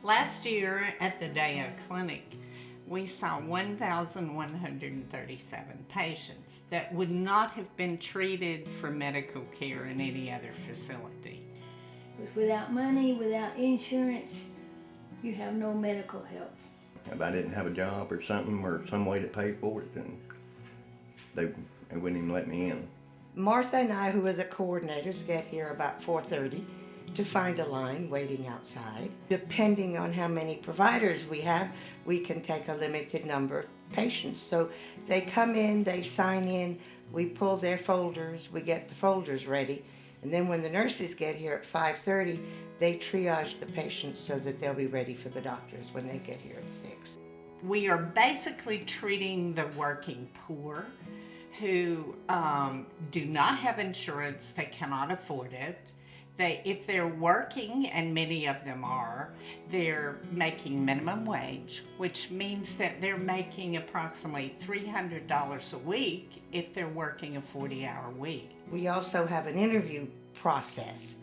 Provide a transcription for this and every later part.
Last year at the DEO Clinic, we saw 1,137 patients that would not have been treated for medical care in any other facility. Because without money, without insurance, you have no medical help. If I didn't have a job or something, or some way to pay for it, then they wouldn't even let me in. Martha and I, who are the coordinators, get here about 4:30 to find a line waiting outside. Depending on how many providers we have, we can take a limited number of patients. So they come in, they sign in, we pull their folders, we get the folders ready, and then when the nurses get here at 5:30, they triage the patients so that they'll be ready for the doctors when they get here at 6. We are basically treating the working poor who do not have insurance, they cannot afford it. If they're working, and many of them are, they're making minimum wage, which means that they're making approximately $300 a week if they're working a 40-hour week. We also have an interview process,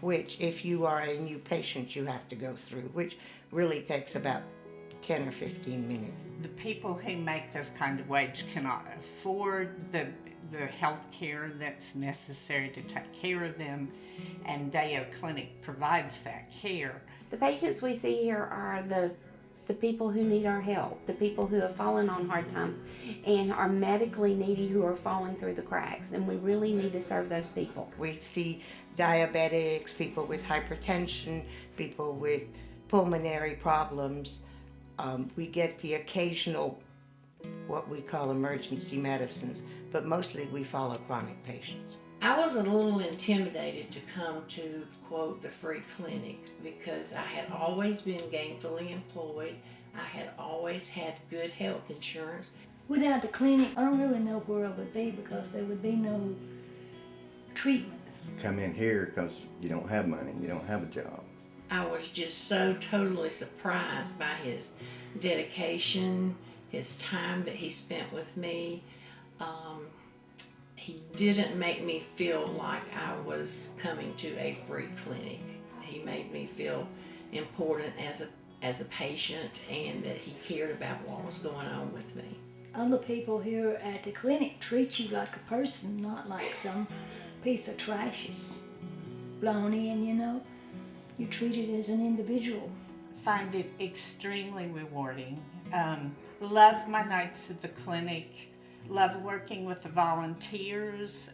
which if you are a new patient, you have to go through, which really takes about 10 or 15 minutes. The people who make this kind of wage cannot afford the health care that's necessary to take care of them, and DEO Clinic provides that care. The patients we see here are the people who need our help, the people who have fallen on hard times and are medically needy, who are falling through the cracks, and we really need to serve those people. We see diabetics, people with hypertension, people with pulmonary problems. We get the occasional, what we call emergency medicines, but mostly we follow chronic patients. I was a little intimidated to come to, quote, the free clinic, because I had always been gainfully employed. I had always had good health insurance. Without the clinic, I don't really know where I would be, because there would be no treatment. Come in here because you don't have money, you don't have a job. I was just so totally surprised by his dedication, his time that he spent with me. He didn't make me feel like I was coming to a free clinic. He made me feel important as a patient, and that he cared about what was going on with me. Other people here at the clinic treat you like a person, not like some piece of trash is blown in, you know. You're treated as an individual. Find it extremely rewarding. Love my nights at the clinic. Love working with the volunteers,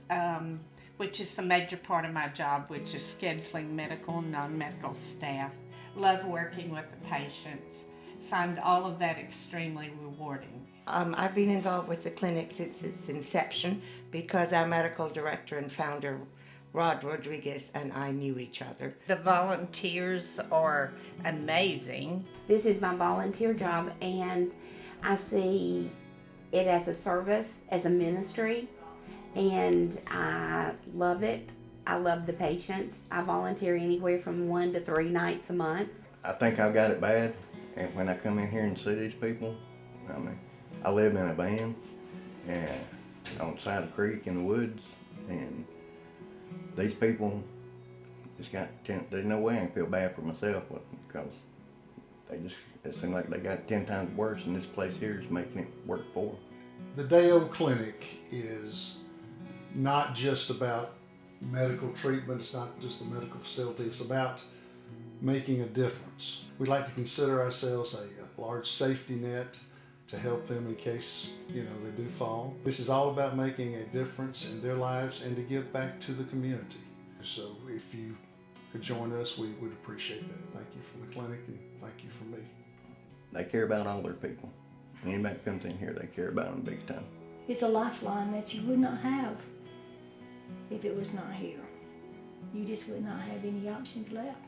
which is the major part of my job, which is scheduling medical and non-medical staff. Love working with the patients. Find all of that extremely rewarding. I've been involved with the clinic since its inception because our medical director and founder, Rod Rodriguez, and I knew each other. The volunteers are amazing. This is my volunteer job, and I see it as a service, as a ministry, and I love it. I love the patients. I volunteer anywhere from 1 to 3 nights a month. I think I've got it bad, and when I come in here and see these people, I mean, I live in a van and on the side of the creek in the woods, and these people just there's no way I can feel bad for myself because it seems like they got 10 times worse, and this place here is making it work for them. The DEO Clinic is not just about medical treatment, it's not just a medical facility, it's about making a difference. We like to consider ourselves a large safety net to help them in case, they do fall. This is all about making a difference in their lives and to give back to the community. So if you could join us, we would appreciate that. Thank you from the clinic, and thank you from me. They care about all their people. Anybody that comes in here, they care about them big time. It's a lifeline that you would not have if it was not here. You just would not have any options left.